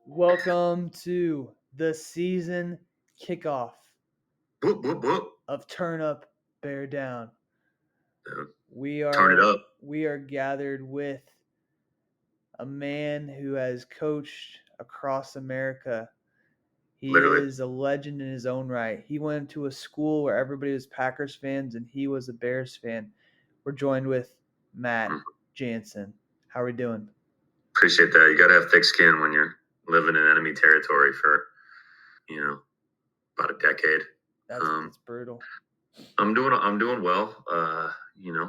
Welcome to the season kickoff Whoop, whoop, whoop. of Turn Up, Bear Down. Yeah. We Turn it are up, we are gathered with a man who has coached across America. He literally. is a legend in his own right. He went to a school where everybody was Packers fans and he was a Bears fan. We're joined with Matt Mhm. Jansen. How are we doing? Appreciate that. You got to have thick skin when you're living in enemy territory for, you know, about a decade. That's Um, that's brutal. I'm doing well.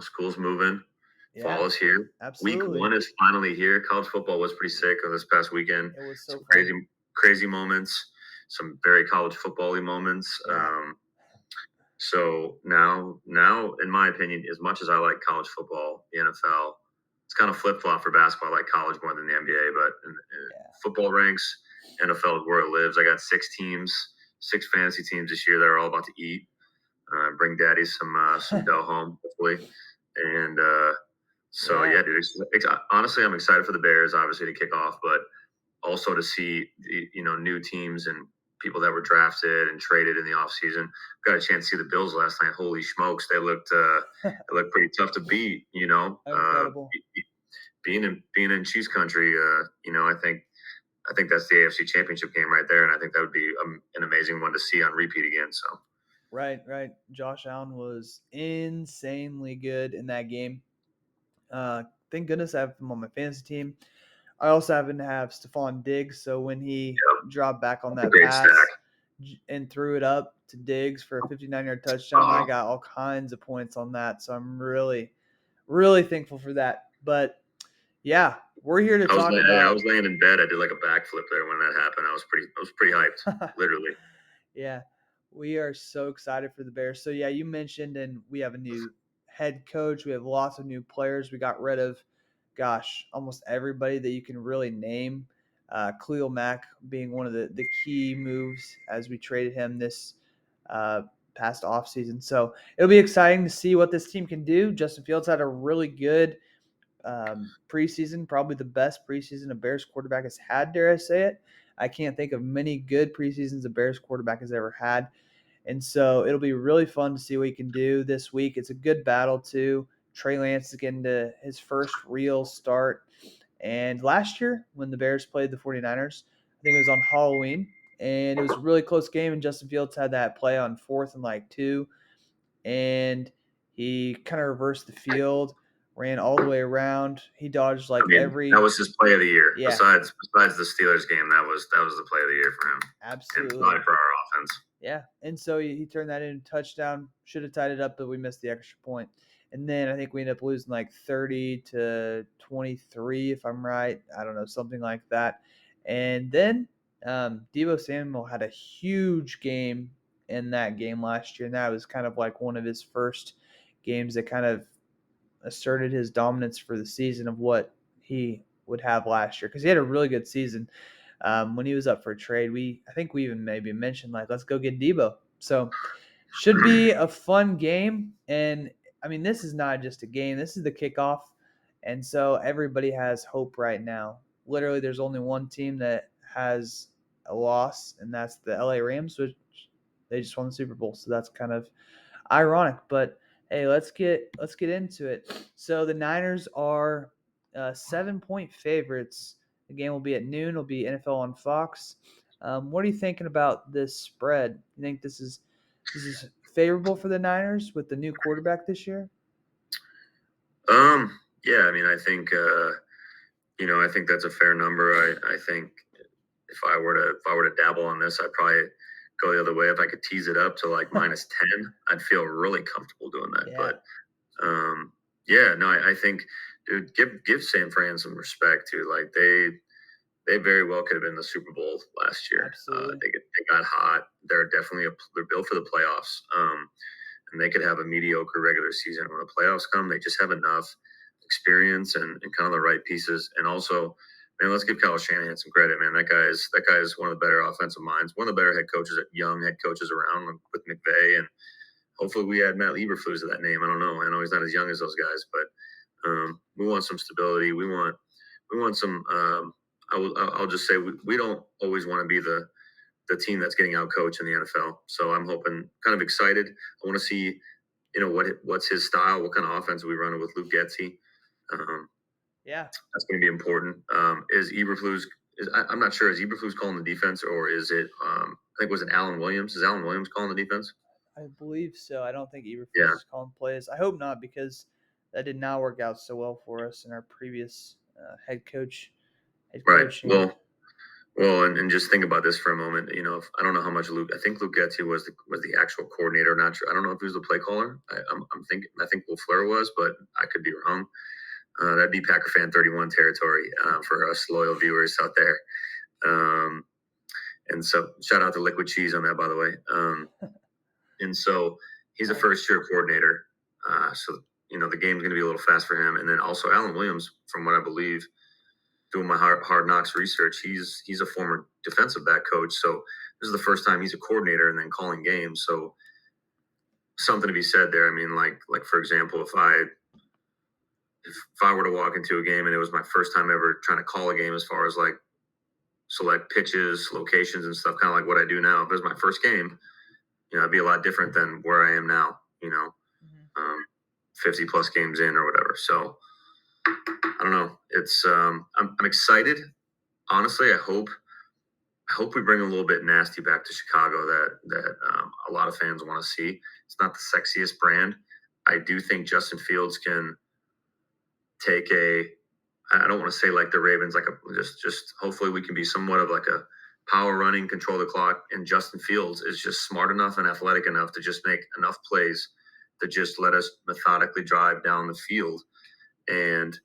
School's moving. Yeah, Fall is here. Week absolutely. one is finally here. College football was pretty sick this past weekend. It was so Some fun. crazy moments. Some very college football-y moments. Yeah. So now, in my opinion, as much as I like college football, the NFL, it's kind of flip flop for basketball. I like college more than the NBA, but in Yeah. football ranks, NFL is where it lives. I got six teams, six fantasy teams this year that are all about to eat. Bring daddy some dough home, hopefully, and so Yeah. yeah, dude. Honestly, I'm excited for the Bears, obviously to kick off, but also to see new teams and people that were drafted and traded in the offseason. Got a chance to see the Bills last night. Holy smokes, they looked pretty tough to beat. Incredible. Being in cheese country, I think that's the AFC Championship game right there, and I think that would be an amazing one to see on repeat again. So Right, right. Josh Allen was insanely good in that game. Thank goodness I have him on my fantasy team. I also happen to have Stephon Diggs, so when he yeah, dropped back on that's a that great stack. pass and threw it up to Diggs for a 59-yard touchdown, I got all kinds of points on that. So I'm really, really thankful for that. But yeah, we're here to talk I about. was laying in bed. I did like a backflip there when that happened. I was pretty hyped, literally. Yeah, we are so excited for the Bears. So yeah, you mentioned, and we have a new head coach. We have lots of new players. We got rid of, gosh, almost everybody that you can really name. Khalil Mack being one of the key moves as we traded him this uh, past offseason. So it'll be exciting to see what this team can do. Justin Fields had a really good preseason, probably the best preseason a Bears quarterback has had, dare I say it. I can't think of many good preseasons a Bears quarterback has ever had. And so it'll be really fun to see what he can do this week. It's a good battle, too. Trey Lance is getting to his first real start. And last year, when the Bears played the 49ers, I think it was on Halloween, and it was a really close game. And Justin Fields had that play on 4th and like 2, and he kind of reversed the field, ran all the way around. He dodged I like mean, that every, was his play of the year. yeah, Besides the Steelers game, that was the play of the year for him, and absolutely. probably for our offense. Yeah. And so he turned that into a touchdown. Should have tied it up, but we missed the extra point. And then I think we ended up losing like 30-23, if I'm right. I don't know, something like that. And then Debo Samuel had a huge game in that game last year. And that was kind of like one of his first games that kind of asserted his dominance for the season of what he would have last year, because he had a really good season. When he was up for a trade, I think we even maybe mentioned like, let's go get Debo. So should be a fun game. And I mean, this is not just a game, this is the kickoff. And so everybody has hope right now. Literally, there's only one team that has a loss, and that's the LA Rams, which they just won the Super Bowl. So that's kind of ironic. But hey, let's get into it. So the Niners are 7-point favorites. The game will be at noon. It'll be NFL on Fox. What are you thinking about this spread? You think this is favorable for the Niners with the new quarterback this year? Yeah, I mean, I think that's a fair number. I think if I were to dabble on this, I'd probably go the other way. If I could tease it up to like -10, I'd feel really comfortable doing that. Yeah, But yeah, no, I think, dude, give San Fran some respect too. Like they very well could have been the Super Bowl last year. absolutely. They got hot. They're built for the playoffs. And they could have a mediocre regular season. When the playoffs come, they just have enough experience and kind of the right pieces. And also, man, let's give Kyle Shanahan some credit, man. That guy is one of the better offensive minds, one of the better young head coaches around with McVay. And hopefully we add Matt Lieberflus to that name. I don't know. I know he's not as young as those guys, but we want some stability. We want some I'll just say we don't always want to be the team that's getting out coached in the NFL. So I'm hoping, kind of excited. I want to see, what's his style, what kind of offense are we running with Luke Getzey. Um, Yeah, that's going to be important. Is Eberflus? I'm not sure. Is Eberflus calling the defense, or is it? I think was it Alan Williams? Is Alan Williams calling the defense? I believe so. I don't think Eberflus Yeah, is calling plays. I hope not because that did not work out so well for us in our previous head right. coaching. Well, and just think about this for a moment. If, I don't know how much Luke. I think Luke Getzey was the actual coordinator. Not sure. I don't know if he was the play caller. I'm thinking. I think LaFleur was, but I could be wrong. That'd be Packer fan 31 territory for us loyal viewers out there. Um, and so, shout out to Liquid Cheese on that, by the way. And so, he's a first year coordinator. So, the game's going to be a little fast for him. And then also, Alan Williams, from what I believe, doing my hard knocks research, he's a former defensive back coach. So, this is the first time he's a coordinator and then calling games. So, something to be said there. I mean, like for example, if I were to walk into a game and it was my first time ever trying to call a game, as far as like select pitches, locations, and stuff, kind of like what I do now. If it was my first game, it'd be a lot different than where I am now. Mm-hmm. 50 plus games in or whatever. So I don't know. It's I'm excited. Honestly, I hope we bring a little bit nasty back to Chicago that a lot of fans want to see. It's not the sexiest brand. I do think Justin Fields can take a. I don't want to say like the Ravens, like a just hopefully we can be somewhat of like a power running, control the clock, and Justin Fields is just smart enough and athletic enough to just make enough plays to just let us methodically drive down the field. And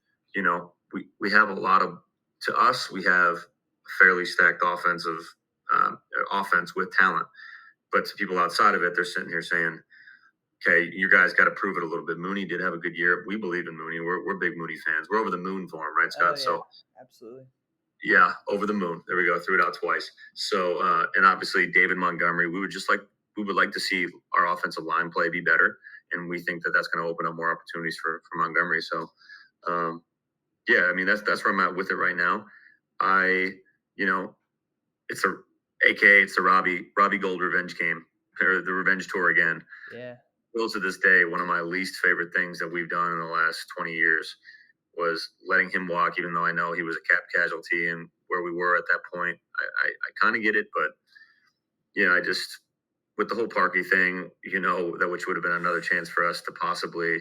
we have a lot of to us we have a fairly stacked um, offense with talent, but to people outside of it, they're sitting here saying, okay, you guys got to prove it a little bit. Mooney did have a good year. We believe in Mooney. We're big Mooney fans. We're over the moon for him, right, Oh Scott? yeah, So absolutely. yeah, over the moon. There we go. Threw it out twice. So and obviously David Montgomery. We would like to see our offensive line play be better, and we think that that's going to open up more opportunities for Montgomery. So um, yeah, I mean that's where I'm at with it right now. I you know it's a AKA it's the Robbie Gold revenge game, or the revenge tour again. Yeah. Still to this day, one of my least favorite things that we've done in the last 20 years was letting him walk, even though I know he was a cap casualty and where we were at that point. I kind of get it, but I just, with the whole Parky thing, that which would have been another chance for us to possibly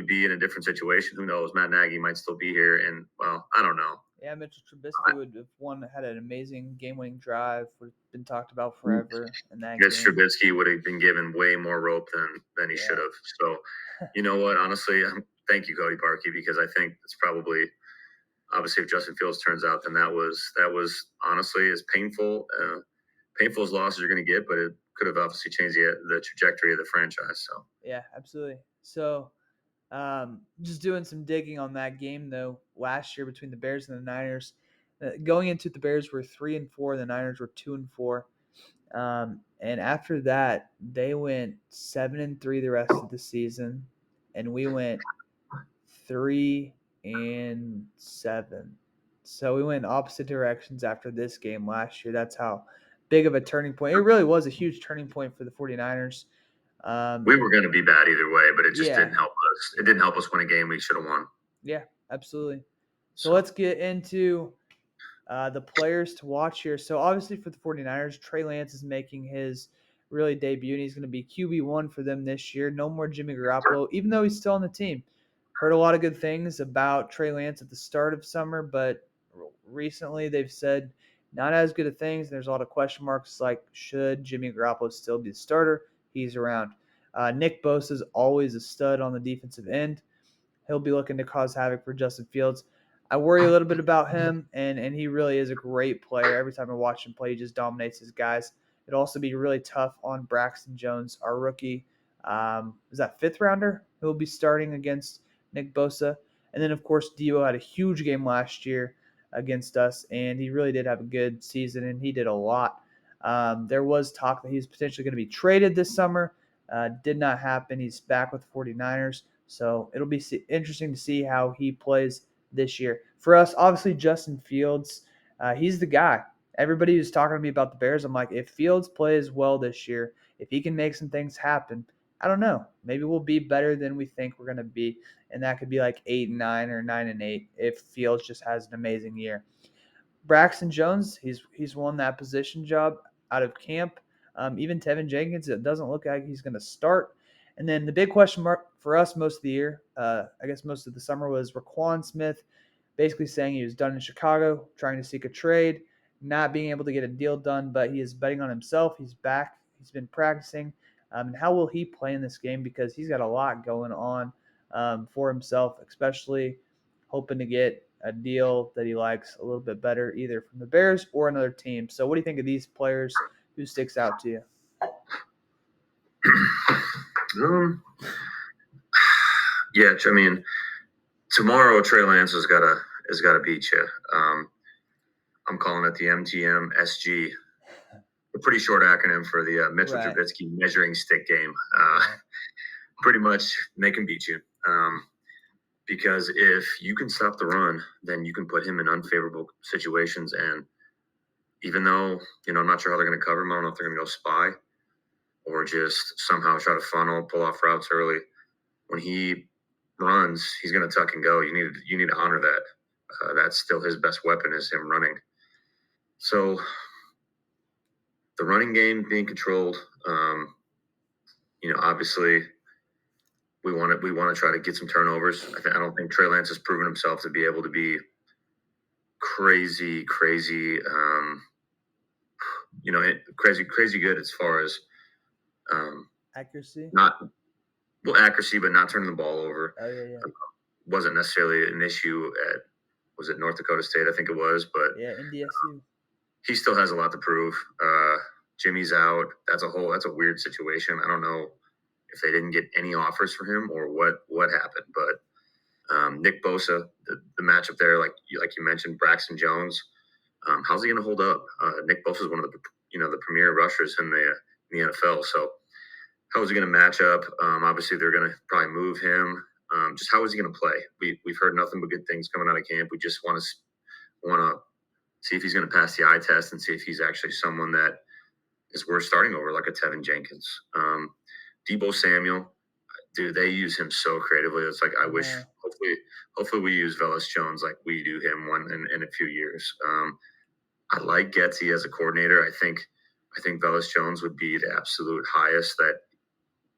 be in a different situation. Who knows? Matt Nagy might still be here, and well, I don't know. Yeah, Mitchell Trubisky would have had an amazing game-winning drive. Would have been talked about forever in that Mitch game. Trubisky would have been given way more rope than he should Yeah, have. So, you know what? Honestly, thank you, Cody Parkey, because I think it's probably obviously if Justin Fields turns out, then that was honestly as painful as losses you're going to get, but it could have obviously changed the trajectory of the franchise. So yeah, absolutely. So, just doing some digging on that game though. Last year between the Bears and the Niners, going into it, the Bears were 3-4, the Niners were 2-4. And after that, they went 7-3 the rest of the season, and we went 3-7. So we went opposite directions after this game last year. That's how big of a turning point. It really was a huge turning point for the 49ers. we were going to be bad either way, but it just Yeah, didn't help us. It didn't help us win a game we should have won. yeah, absolutely. So So let's get into the players to watch here. So obviously for the 49ers, Trey Lance is making his really debut, and he's going to be QB1 for them this year. No more Jimmy Garoppolo, even though he's still on the team. Heard a lot of good things about Trey Lance at the start of summer, but recently they've said not as good of things. There's a lot of question marks like, should Jimmy Garoppolo still be the starter? He's around. Nick Bosa is always a stud on the defensive end. He'll be looking to cause havoc for Justin Fields. I worry a little bit about him, and he really is a great player. Every time I watch him play, he just dominates his guys. It'll also be really tough on Braxton Jones, our rookie. Is that fifth rounder? Who will be starting against Nick Bosa. And then, of course, Debo had a huge game last year against us, and he really did have a good season, and he did a lot. There was talk that he's potentially going to be traded this summer. Did not happen. He's back with the 49ers. So it'll be interesting to see how he plays this year. For us, obviously, Justin Fields, he's the guy. Everybody who's talking to me about the Bears, I'm like, if Fields plays well this year, if he can make some things happen, I don't know. Maybe we'll be better than we think we're going to be. And that could be like 8-9 or 9-8 if Fields just has an amazing year. Braxton Jones, he's won that position job out of camp. Even Tevin Jenkins, it doesn't look like he's going to start. And then the big question mark for us most of the year, I guess most of the summer, was Raquan Smith, basically saying he was done in Chicago, trying to seek a trade, not being able to get a deal done, but he is betting on himself. He's back. He's been practicing. And how will he play in this game? Because he's got a lot going on for himself, especially hoping to get a deal that he likes a little bit better, either from the Bears or another team. So, what do you think of these players? Who sticks out to you? Yeah, I mean, tomorrow Trey Lance has got to beat you. I'm calling it the MGM SG, a pretty short acronym for the Mitchell Right. Trubisky measuring stick game. Pretty much, they can beat you. Because if you can stop the run, then you can put him in unfavorable situations. And even though, I'm not sure how they're going to cover him, I don't know if they're going to go spy or just somehow try to funnel, pull off routes early. When he runs, he's going to tuck and go. You need to honor that. That's still his best weapon is him running. So the running game being controlled, obviously we want to try to get some turnovers. I don't think Trey Lance has proven himself to be able to be crazy, crazy good as far as Accuracy? not accuracy, but not turning the ball over. Oh, yeah. Wasn't necessarily an issue at was it North Dakota State? I think it was, but Yeah, NDSU. he still has a lot to prove. Jimmy's out. That's a weird situation. I don't know if they didn't get any offers for him or what happened, but Nick Bosa, the matchup there, like you mentioned, Braxton Jones. How's he going to hold up? Nick Bosa is one of the premier rushers in the NFL. So how is he going to match up? Obviously, they're going to probably move him. Just how is he going to play? We've heard nothing but good things coming out of camp. We just want to see if he's going to pass the eye test and see if he's actually someone that is worth starting over, like a Tevin Jenkins. Debo Samuel, dude, they use him so creatively. It's like I wish. Hopefully, we use Velus Jones like we do him one in a few years. I like Getsy as a coordinator. I think Velus Jones would be the absolute highest that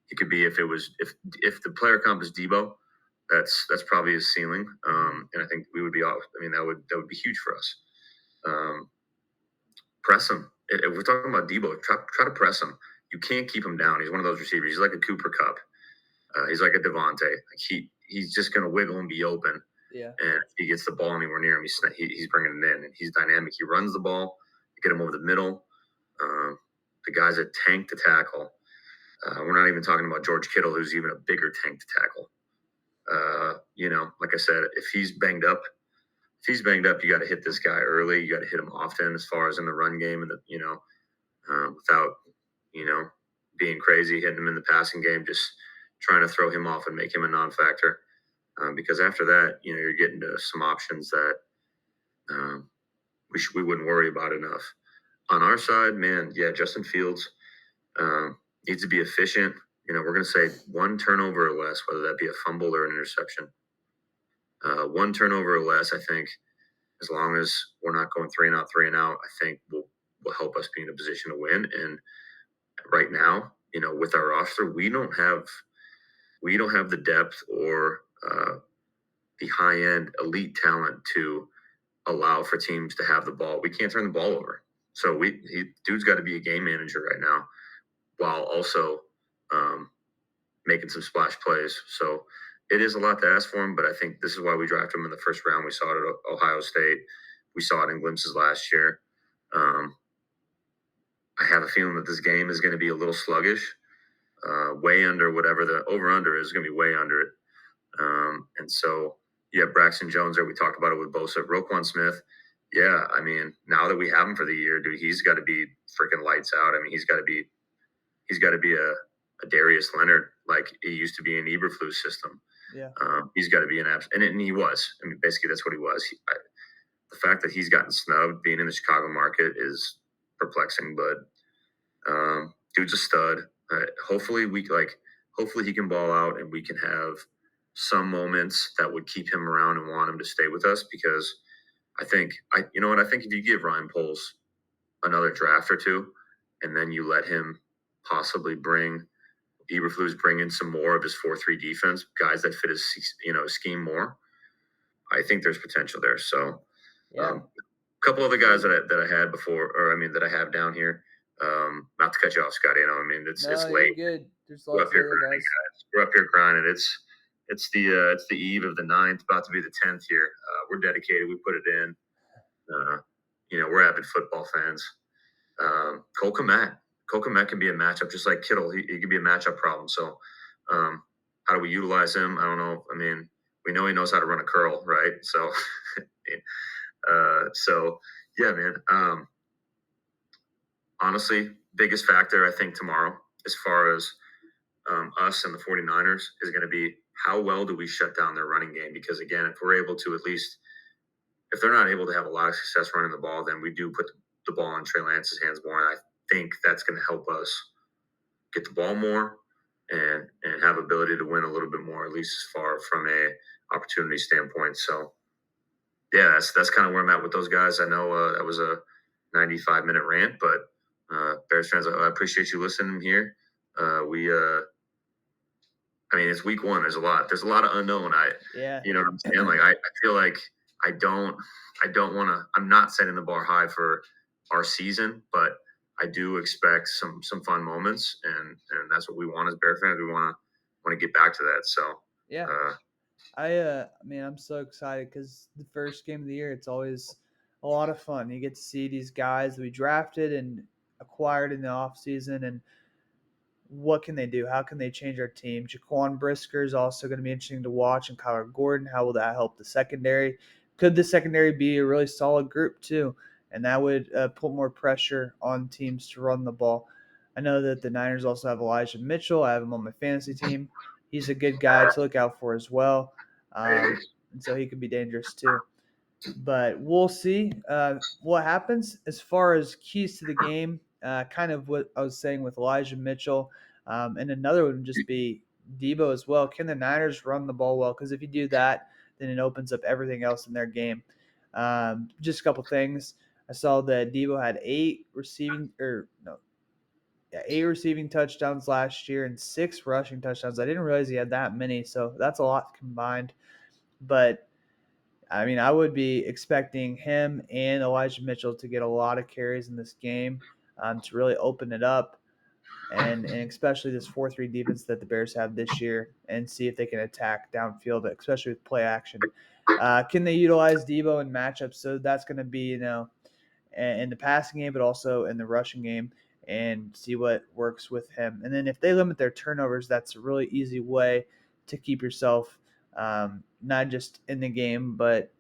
he could be if the player comp is Debo. That's probably his ceiling. And I think we would be off. I mean, that would be huge for us. Press him. If we're talking about Debo, try to press him. You can't keep him down. He's one of those receivers. He's like a Cooper Cup. He's like a Devontae. Like he's just going to wiggle and be open. Yeah. And if he gets the ball anywhere near him, he's bringing it in. And he's dynamic. He runs the ball. You get him over the middle. The guy's a tank to tackle. We're not even talking about George Kittle, who's even a bigger tank to tackle. Like I said, if he's banged up, you got to hit this guy early. You got to hit him often, as far as in the run game, and without being crazy, hitting him in the passing game, just trying to throw him off and make him a non-factor. Because after that, you're getting to some options that we wouldn't worry about enough. On our side, man, yeah, Justin Fields needs to be efficient. We're going to say one turnover or less, whether that be a fumble or an interception. One turnover or less, I think, as long as we're not going 3 and out, I think will help us be in a position to win. And right now, with our roster, we don't have the depth or the high end elite talent to allow for teams to have the ball. We can't turn the ball over. So dude's got to be a game manager right now, while also making some splash plays. So it is a lot to ask for him, but I think this is why we drafted him in the first round. We saw it at Ohio State. We saw it in glimpses last year. I have a feeling that this game is going to be a little sluggish, way under whatever the over-under is going to be way under it. And so, yeah, Braxton Jones there. We talked about it with Bosa. Roquan Smith, yeah, I mean, now that we have him for the year, dude, he's got to be freaking lights out. I mean, he's got to be a Darius Leonard like he used to be in Eberflus system. Yeah. He's got to be an absolute, and he was. I mean, basically, that's what he was. The fact that he's gotten snubbed being in the Chicago market is perplexing, but dude's a stud. Hopefully, hopefully he can ball out, and we can have some moments that would keep him around and want him to stay with us because you know what, I think if you give Ryan Poles another draft or two, and then you let him possibly bring in some more of his 4-3 defense, guys that fit his scheme more. I think there's potential there. So, Yeah. a couple other guys Absolutely. that I had before, or I mean that I have down here. Not to cut you off, Scotty. I mean No, it's you're late. good. There's We're up lots of here other grinding, guys. guys. We're up here grinding. It's the eve of the ninth, about to be the 10th here. We're dedicated. We put it in. Uh, we're avid football fans. Cole Kmet. Cole Kmet can be a matchup, just like Kittle. He can be a matchup problem. So, um, how do we utilize him? I don't know. I mean, we know he knows how to run a curl, right? So, so yeah, man. Honestly, biggest factor I think tomorrow, as far as us and the 49ers, is going to be how well do we shut down their running game? Because again, if we're able to at least, if they're not able to have a lot of success running the ball, then we do put the ball in Trey Lance's hands more. And I think that's going to help us get the ball more and have ability to win a little bit more, at least as far from a opportunity standpoint. So yeah, that's kind of where I'm at with those guys. I know that was a 95-minute rant, but Bears fans, I appreciate you listening here. I mean, it's week one. There's a lot of unknown. Yeah. You know what I'm saying? Like, I feel like I don't, I don't want to. I'm not setting the bar high for our season, but I do expect some fun moments, and that's what we want as Bear fans. We want to get back to that. So, Yeah. uh, I mean, I'm so excited because the first game of the year, it's always a lot of fun. You get to see these guys that we drafted and acquired in the offseason, and what can they do? How can they change our team? Jaquan Brisker is also going to be interesting to watch, and Kyler Gordon. How will that help the secondary? Could the secondary be a really solid group too? And that would put more pressure on teams to run the ball. I know that the Niners also have Elijah Mitchell. I have him on my fantasy team. He's a good guy to look out for as well, and so he could be dangerous too. But we'll see what happens as far as keys to the game. Kind of what I was saying with Elijah Mitchell, and another would just be Debo as well. Can the Niners run the ball well? Because if you do that, then it opens up everything else in their game. Just a couple things. I saw that Debo had eight receiving touchdowns last year and six rushing touchdowns. I didn't realize he had that many, so that's a lot combined. But I mean, I would be expecting him and Elijah Mitchell to get a lot of carries in this game to really open it up, and especially this 4-3 defense that the Bears have this year, and see if they can attack downfield, especially with play action. Can they utilize Debo in matchups? So that's going to be, in the passing game, but also in the rushing game, and see what works with him. And then if they limit their turnovers, that's a really easy way to keep yourself not just in the game, but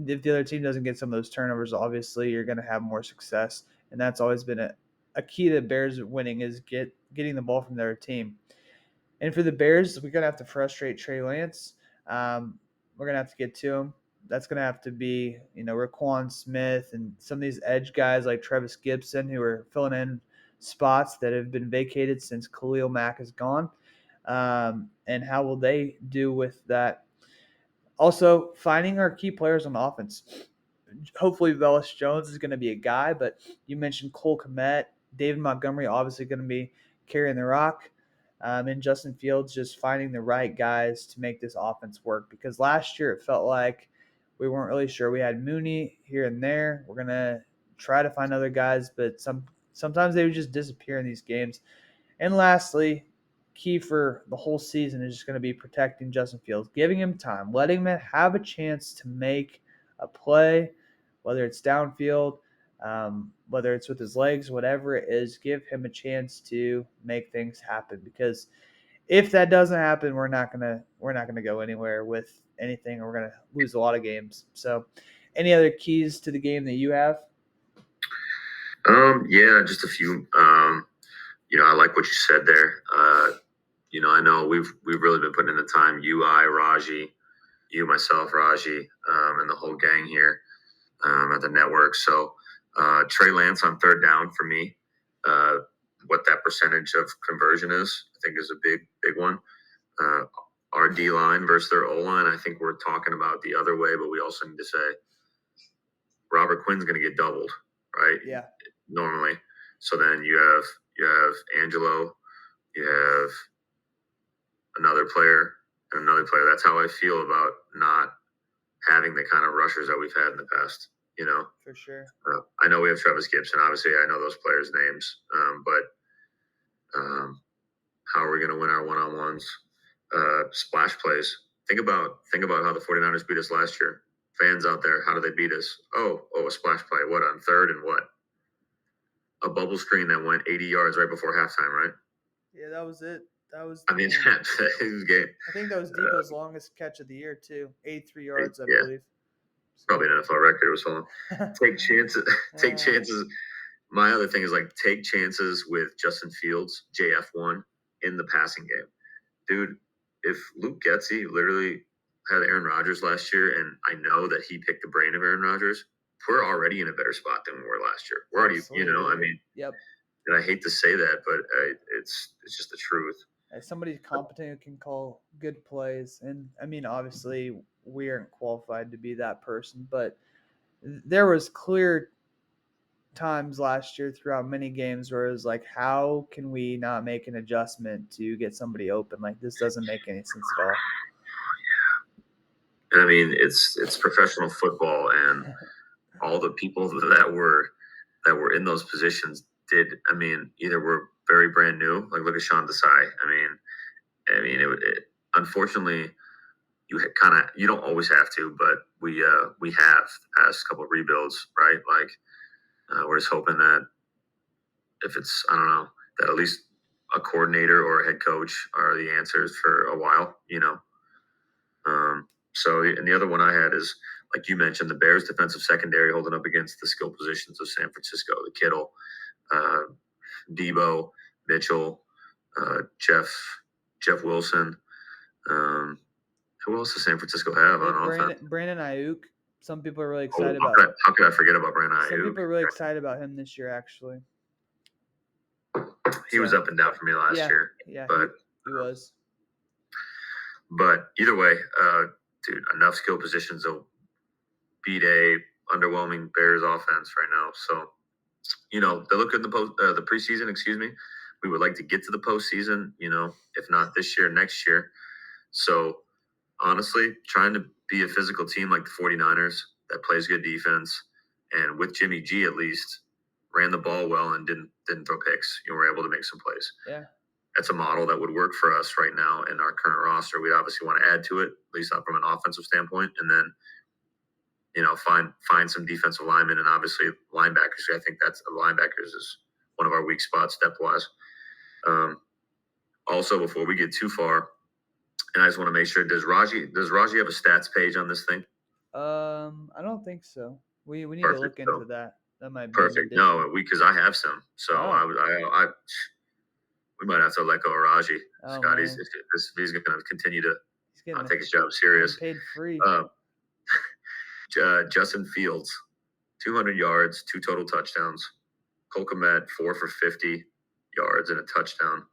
if the other team doesn't get some of those turnovers, obviously you're going to have more success, and that's always been a key to Bears winning is getting the ball from their team. And for the Bears, we're going to have to frustrate Trey Lance. We're going to have to get to him. That's going to have to be, Raquan Smith and some of these edge guys like Travis Gibson who are filling in spots that have been vacated since Khalil Mack is gone. And how will they do with that? Also, finding our key players on offense. Hopefully, Velus Jones is going to be a guy, but you mentioned Cole Kmet, David Montgomery, obviously going to be carrying the rock, and Justin Fields just finding the right guys to make this offense work. Because last year it felt like we weren't really sure. We had Mooney here and there. We're gonna try to find other guys, but sometimes they would just disappear in these games. And lastly, key for the whole season is just going to be protecting Justin Fields, giving him time, letting him have a chance to make a play, whether it's downfield, whether it's with his legs, whatever it is, give him a chance to make things happen. Because if that doesn't happen, we're not gonna go anywhere with anything. We're gonna lose a lot of games. So, any other keys to the game that you have? yeah, just a few. I like what you said there. I know we've really been putting in the time. Raji, you, myself, Raji, and the whole gang here at the network. So Trey Lance on third down for me. Uh, what that percentage of conversion is, I think, is a big one. Uh, our D line versus their O line, I think we're talking about the other way, but we also need to say Robert Quinn's going to get doubled, right? Yeah, Normally. So then you have Angelo, you have another player, and another player. That's how I feel about not having the kind of rushers that we've had in the past. You know, for sure. I know we have Travis Gibson. Obviously, I know those players' names, but how are we going to win our one-on-ones? Splash plays. Think about how the 49ers beat us last year. Fans out there, how did they beat us? A splash play. What, on third and what? A bubble screen that went 80 yards right before halftime, right? Yeah, that was it. That was I the mean, game. it was game. I think that was Debo's longest catch of the year too. 83 yards, I Yeah, believe. probably So, an NFL record. It was so long. Take chances. Take uh, chances. My other thing is like take chances with Justin Fields, JF1 in the passing game. Dude, if Luke Getzey literally had Aaron Rodgers last year, and I know that he picked the brain of Aaron Rodgers, we're already in a better spot than we were last year. We're already, I absolutely. mean, Yep. and I hate to say that, but it's just the truth. As somebody competent who can call good plays, and I mean, obviously, we aren't qualified to be that person, but there was clear times last year throughout many games where it was like, how can we not make an adjustment to get somebody open? Like this doesn't make any sense at all. And I mean, it's professional football, and all the people that were in those positions did. I mean, either were very brand new, like look at Sean Desai. I mean, unfortunately, you don't always have to, but we have the past couple of rebuilds, right? Like we're just hoping that if it's I don't know that at least a coordinator or a head coach are the answers for a while, So and the other one I had is like you mentioned the Bears defensive secondary holding up against the skill positions of San Francisco, the Kittle, uh, Debo, Mitchell, Jeff Wilson. Um, who else does San Francisco have They have on offense? Brandon Ayuk. Some people are really Oh, excited how about. could I forget about Brandon Some Ayuk? people are really excited about him this year, actually. He was So up and down for me last yeah, year, yeah, but he was. either way, dude, enough skill positions to beat a underwhelming Bears offense right now. So they look good in the preseason. Excuse me. We would like to get to the postseason. If not this year, next year. So honestly, trying to be a physical team like the 49ers that plays good defense, and with Jimmy G at least ran the ball well and didn't throw picks. You were able to make some plays. Yeah, That's a model that would work for us right now in our current roster. We obviously want to add to it, at least not from an offensive standpoint, and then find some defensive linemen and obviously linebackers. I think that's linebackers is one of our weak spots depth wise. Um, also, before we get too far, and I just want to make sure does Raji have a stats page on this thing? I don't think so. We need to Perfect. look into So that. That might be an perfect. addition. No, because I have some. So Oh, we might have to let go of Raji. oh Scott, man, if he's going to continue to he's getting take his job serious. paid free. Uh, Justin Fields, 200 yards, 2 total touchdowns. Cole Kmet, 4 for 50 yards and a touchdown,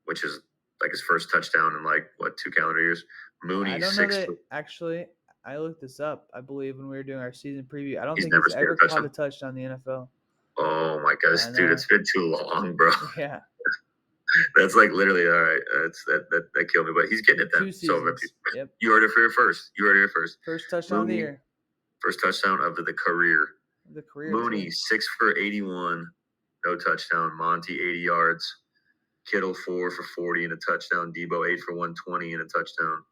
which is like his first touchdown in like what 2 calendar years. I Mooney, don't know six. that actually. I looked this up. I believe when we were doing our season preview. I don't He's think never he's scored ever a caught a touchdown. touchdown in the NFL. Oh my gosh, I dude, know. it's been too long, bro. Yeah, That's like literally all right. That killed me, but he's getting it then. two So seasons. Yep, you heard it for your first. You heard it first. first touchdown of the Mooney, year, first touchdown of the career. the career Mooney, too. 6 for 81, no touchdown. Monty, 80 yards. Kittle, 4 for 40 and a touchdown. Debo, 8 for 120 and a touchdown.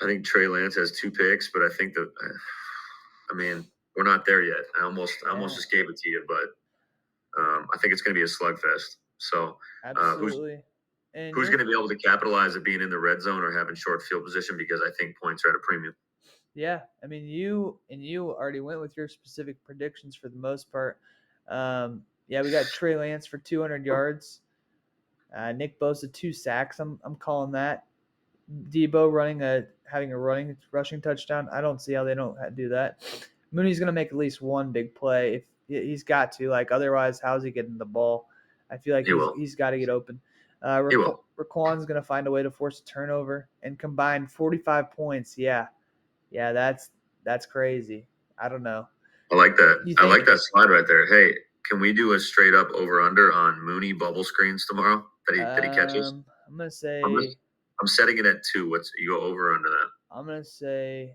I think Trey Lance has 2 picks, but I think that, I mean, we're not there yet. I almost Yeah, just gave it to you, but I think it's going to be a slugfest. So, who's absolutely. And who's you're going to be able to capitalize at being in the red zone or having short field position because I think points are at a premium. Yeah, I mean you already went with your specific predictions for the most part. Yeah, we got Trey Lance for 200 yards. Nick Bosa 2 sacks. I'm calling that. Debo having a rushing touchdown. I don't see how they don't do that. Mooney's gonna make at least one big play if he's got to. Like otherwise, how's he getting the ball? I feel like He will. he's got to get open. He will. Raquan's gonna find a way to force a turnover and combine 45 points. Yeah, that's crazy. I don't know. I like that. You I like think? that slide right there. Hey, can we do a straight up over under on Mooney bubble screens tomorrow that he catches? I'm gonna I'm just, say. I'm setting it at 2. What's you go over or under that? I'm gonna say.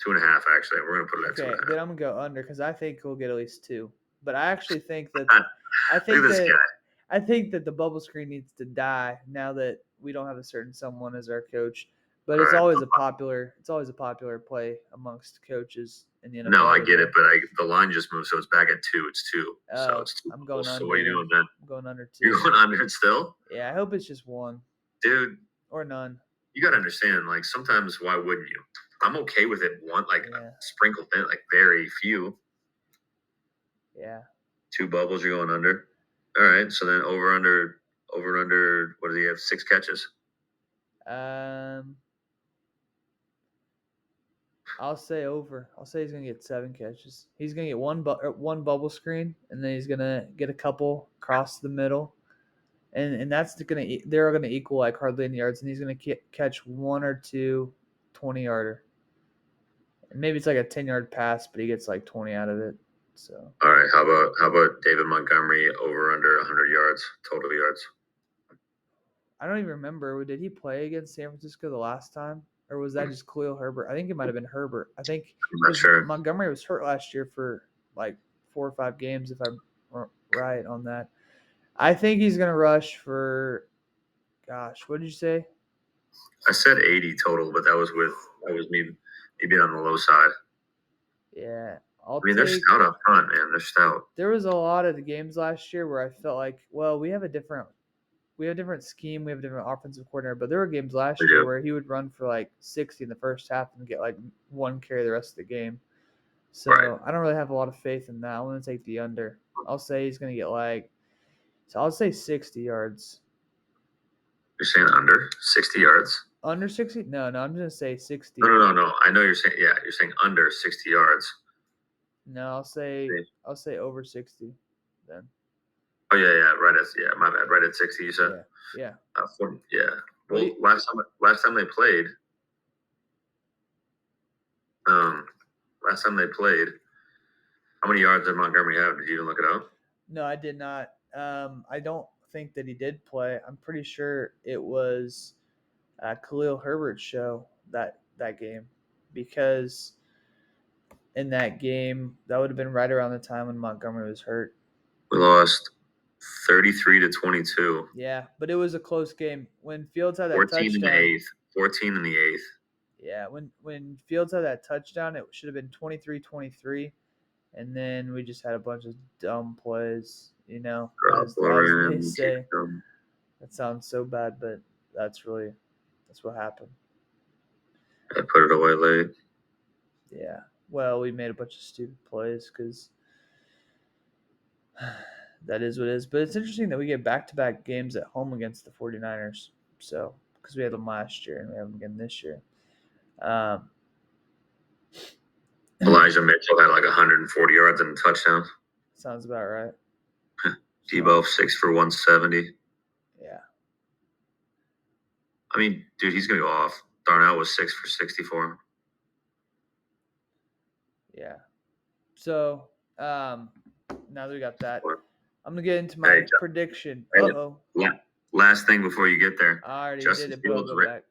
2.5 actually. We're gonna put it at two Okay, and a then I'm gonna go under because I think we'll get at least 2. But I actually think that half. I Look think at this that guy. I think that the bubble screen needs to die now that we don't have a certain someone as our coach. But All right. it's always a popular play amongst coaches in the No, I NFL to get it, go. but the line just moved, so it's back at 2. It's 2. So Oh, it's 2 I'm going bubbles. So what are under you then. doing then? I'm going under You're 2. going under it still? Yeah, I hope it's just one Dude, or none. you gotta understand, like sometimes why wouldn't you? I'm okay with it one like a Yeah, sprinkled in, like very few. yeah. 2 bubbles you're going under. All right, so then over under what do you have? 6 catches. Um, I'll say over. I'll say he's gonna get 7 catches. He's gonna get one bubble screen, and then he's gonna get a couple across the middle, and they're gonna equal like hardly any yards, and he's gonna catch 1 or 2 20-yarder. And maybe it's like a 10-yard pass, but he gets like 20 out of it. So All right, how about David Montgomery over under 100 yards total yards? I don't even remember. Did he play against San Francisco the last time, or was that just Khalil Herbert? I think it might have been Herbert. I think I'm not because sure. Montgomery was hurt last year for like 4 or 5 games, if I'm right on that. I think he's gonna rush for. Gosh, what did you say? I said 80 total, but that was me being on the low side. Yeah, I mean, they're stout up front, man. They're stout. There was a lot of the games last year where I felt like, well, we have a different scheme, we have a different offensive coordinator, but there were games They last year do. where he would run for like 60 in the first half and get like one carry the rest of the game. Right. So I don't really have a lot of faith in that. I'm gonna take the under. I'll say he's gonna get so I'll say 60 yards. You're saying under 60 yards? Under 60? No, I'm just gonna say 60. No. I know you're saying you're saying under 60 yards. No, I'll say over 60 then. Oh yeah, my bad. Right at 60, you said. Yeah, yeah. 40, yeah. What do Well, you, last time they played, um, last time they played, how many yards did Montgomery have? Did you even look it up? No, I did not. I don't think that he did play. I'm pretty sure it was Khalil Herbert's show that game because in that game that would have been right around the time when Montgomery was hurt. We lost 33 to 22. Yeah, but it was a close game when Fields had that 14 in the touchdown. eighth. 14 in the eighth. Yeah, when Fields had that touchdown, it should have been 23-23, and then we just had a bunch of dumb plays, as they say. That sounds so bad, but that's what happened. I put it away late. Yeah. Well, we made a bunch of stupid plays because that is what it is. But it's interesting that we get back-to-back games at home against the 49ers. So, because we had them last year and we have them again this year. Um, Elijah Mitchell had like 140 yards and a touchdown. sounds about right. Debo 6 for 170. Yeah. I mean, dude, he's gonna go off. Darnell was 6 for 64. Yeah. So, now that we got that, I'm gonna get into Hey, my prediction. Uh-oh. Last thing before you get there, I already Justin did it, but I'll Fields go ran. back.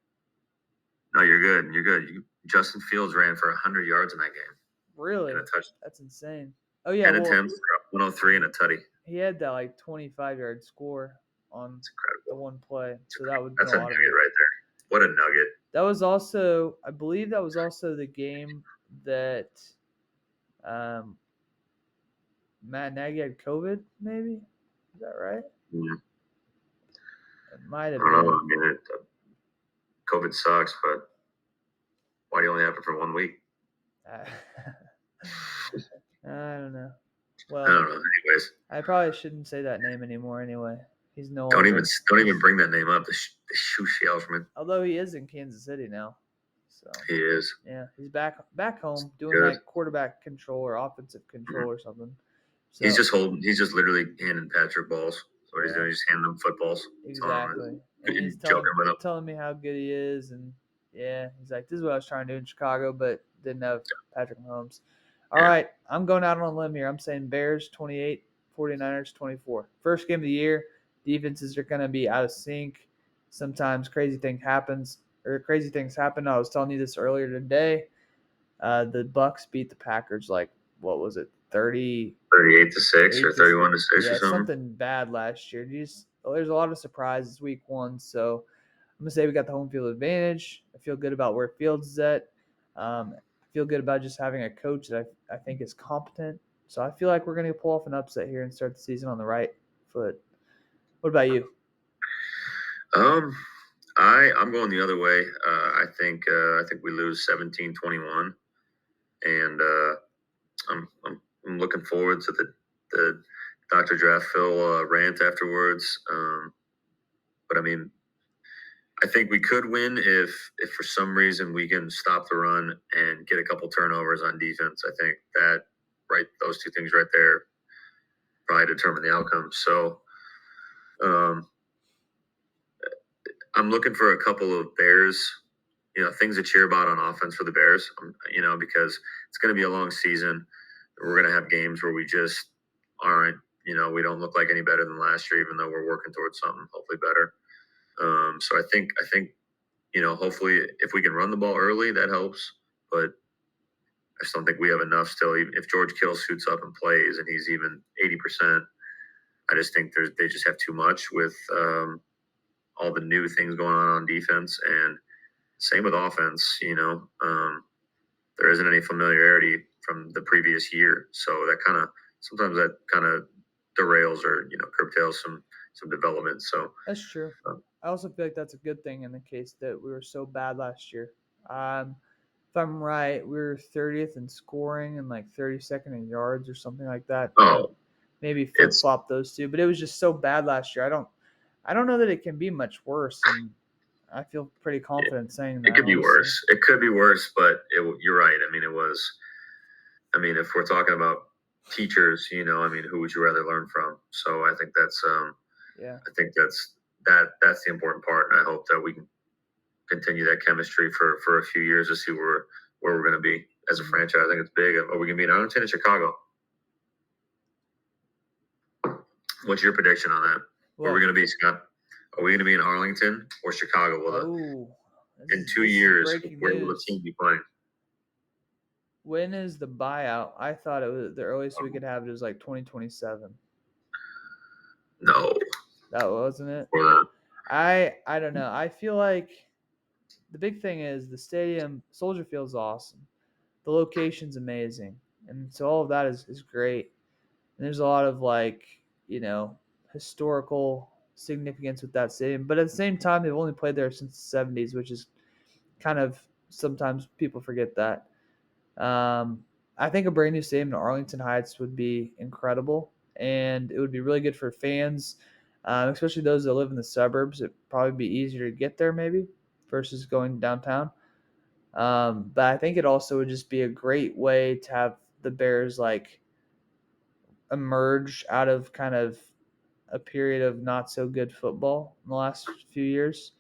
No, you're good. You're good. Justin Fields ran for 100 yards in that game Really? and a touchdown. That's insane. Oh yeah, And attempts for 103 and a tutty. he had that like 25-yard score on It's incredible. the one play, so that would That's be a a lot nugget of it. right there. What a nugget. That was also, I believe, that was also the game that Matt Nagy had COVID. Maybe is that right? Mm. It might have I don't know. been. I mean, COVID sucks, but why do you only have it for 1 week? I don't know. I Well, don't know. Anyways, I probably shouldn't say that name anymore. Anyway. He's no Don't even longer. don't even bring that name up. The shoe Elfman. Although he is in Kansas City now, so He is yeah, he's back home doing good. like quarterback control or offensive control or something. He's So just holding. He's just literally handing Patrick balls. That's what he's yeah, doing. He's handing them footballs, telling exactly. him And he's and joking with him. telling me how good he is, and yeah, he's like, "This is what I was trying to do in Chicago, but didn't have Patrick Mahomes." All Yeah, right, I'm going out on a limb here. I'm saying Bears 28, 49ers 24. First game of the year. Defenses are going to be out of sync. Sometimes crazy things happen. I was telling you this earlier today. The Bucks beat the Packers like what was it, 38-6 or eight to 31-6 or yeah, something. something bad last year. There's a lot of surprises week one, so I'm gonna say we got the home field advantage. I feel good about where Fields is at. I feel good about just having a coach that I think is competent. So I feel like we're gonna pull off an upset here and start the season on the right foot. What about you? Um, I'm going the other way. I think we lose 17-21, and I'm looking forward to the Dr. Draft Phil rant afterwards. But I mean, I think we could win if for some reason we can stop the run and get a couple turnovers on defense. I think that those two things right there probably determine the outcome. So um, I'm looking for a couple of Bears, things to cheer about on offense for the Bears. Because it's going to be a long season. We're going to have games where we just aren't. We don't look like any better than last year, even though we're working towards something hopefully better. So I think hopefully if we can run the ball early, that helps. But I just don't think we have enough still. Even if George Kittle suits up and plays, and he's even 80%, I just think they just have too much with all the new things going on defense, and same with offense. There isn't any familiarity from the previous year, so that sometimes that kind of derails or curtails some development. So That's true. um, I also feel like that's a good thing in the case that we were so bad last year. If I'm right, we were 30th in scoring and like 32nd in yards or something like that. oh, Maybe flip it's flop those two, but it was just so bad last year. I don't know that it can be much worse, and I feel pretty it, confident saying it that, could be honestly. worse. It could be worse, but you're right. I mean, it was. I mean, if we're talking about teachers, I mean, who would you rather learn from? So Yeah. I think that's the important part, and I hope that we can continue that chemistry for a few years to see where we're going to be as a Mhm. franchise. I think it's big. Are we going to be in Arlington and Chicago? What's your prediction on that? Where are we What? going to be, Scott? Are we going to be in Arlington or Chicago? Oh, In two this is years, breaking where will the news. team be playing? When is the buyout? I thought it was the earliest we could have it was like 2027. No, That wasn't it. for that. I don't know. I feel like the big thing is the stadium. Soldier Field's awesome. The location's amazing, and so all of that is great. And there's a lot of like historical significance with that stadium. But at the same time, they've only played there since the '70s, which is kind of sometimes people forget that. I think a brand new stadium in Arlington Heights would be incredible, and it would be really good for fans, especially those that live in the suburbs. It'd probably be easier to get there maybe versus going downtown. But I think it also would just be a great way to have the Bears like emerge out of kind of a period of not so good football in the last few years.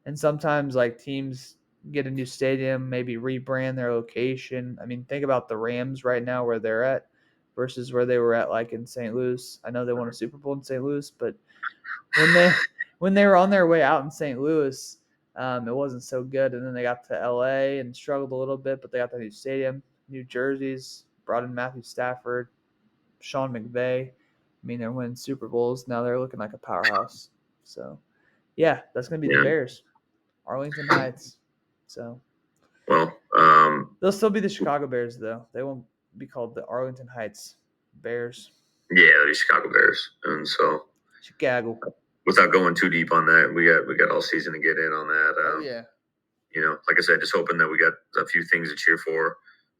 And sometimes like teams get a new stadium, maybe rebrand their location. I mean, think about the Rams right now where they're at versus where they were at like in St. Louis. I know they won a Super Bowl in St. Louis, but when they when they were on their way out in St. Louis, it wasn't so good. And then they got to LA and struggled a little bit, but they got the new stadium, new jerseys, brought in Matthew Stafford, Sean McVay. I mean, they're winning Super Bowls. Now they're looking like a powerhouse. So, yeah, that's going to be the Yeah. Bears, Arlington Heights. So, Well, they'll still be the Chicago Bears, though. They won't be called the Arlington Heights Bears. yeah, the Chicago Bears, and so Chicago. without going too deep on that, we got all season to get in on that. Oh, yeah. Like I said, just hoping that we got a few things to cheer for.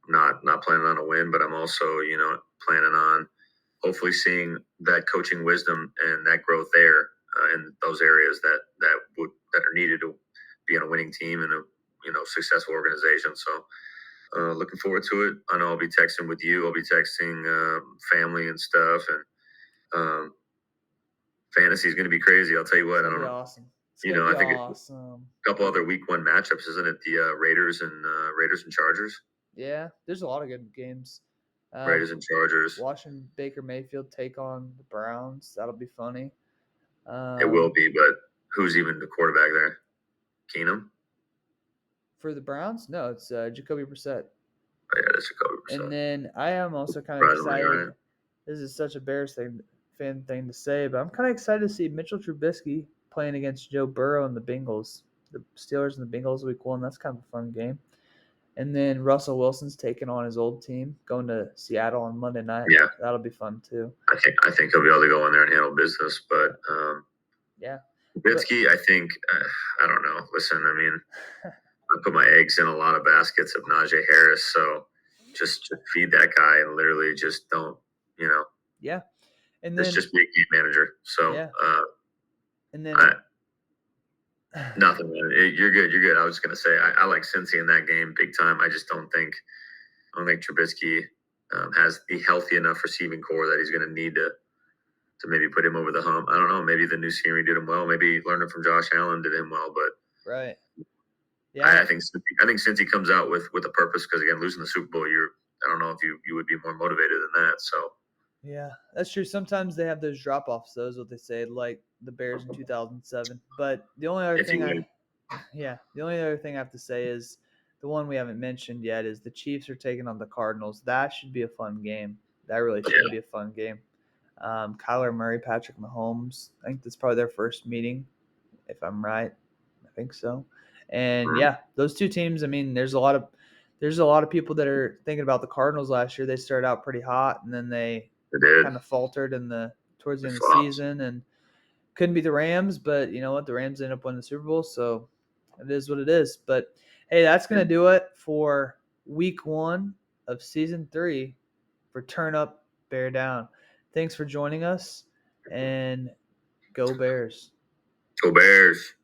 Not planning on a win, but I'm also planning on hopefully seeing that coaching wisdom and that growth there. in those areas that are needed to be on a winning team and a successful organization. So looking forward to it. I know I'll be texting with you. I'll be texting family and stuff, and um, fantasy is going to be crazy. I'll tell you It's what. I gonna don't be know. awesome. It's gonna I be think a awesome. couple other week 1 matchups, isn't it? The Raiders and Chargers. Yeah, there's a lot of good games. Uh, Raiders and Chargers. watching Baker Mayfield take on the Browns, that'll be funny. It will Um, be, but who's even the quarterback there? Keenum. for the Browns, no, it's Jacoby Brissett. Oh, yeah, that's Jacoby And Brissett. then I am also kind of Surprisingly, right? excited. This is such a Bears fan thing to say, but I'm kind of excited to see Mitchell Trubisky playing against Joe Burrow and the Bengals. The Steelers and the Bengals week 1. That's kind of a fun game. And then Russell Wilson's taking on his old team, going to Seattle on Monday night. Yeah, That'll be fun too. I think he'll be able to go in there and handle business. But Yeah. But Trubisky, I think I don't know. Listen, I mean, I put my eggs in a lot of baskets of Najee Harris, so just feed that guy and literally just don't, you know, yeah. And it's then just be a game manager. So yeah. And then I, nothing, man. You're good. You're good. I was gonna say I like Cincy in that game big time. I don't think Trubisky has the healthy enough receiving core that he's gonna need to maybe put him over the hump. I don't know. Maybe the new scenery did him well. Maybe learning from Josh Allen did him well. But right. I, Yeah. I think I think since he comes out with a purpose, because again, losing the Super Bowl, I don't know if you would be more motivated than that. So Yeah, that's true. Sometimes they have those drop offs. Those what they say, like the Bears in 2007. But the only other if you thing win, yeah, the only other thing I have to say is the one we haven't mentioned yet is the Chiefs are taking on the Cardinals. That should be a fun game. That really should yeah, be a fun game. Kyler Murray, Patrick Mahomes. I think that's probably their first meeting, if I'm right. I think so. And mm, yeah, those two teams. I mean, there's a lot of people that are thinking about the Cardinals last year. They started out pretty hot, and then they it did. kind of faltered towards the It end of the flopped. season, and couldn't be the Rams. But you know what? The Rams ended up winning the Super Bowl, so it is what it is. But hey, that's gonna do it for Week 1 of Season 3 for Turn Up, Bear Down. Thanks for joining us, and go Bears. Go Bears.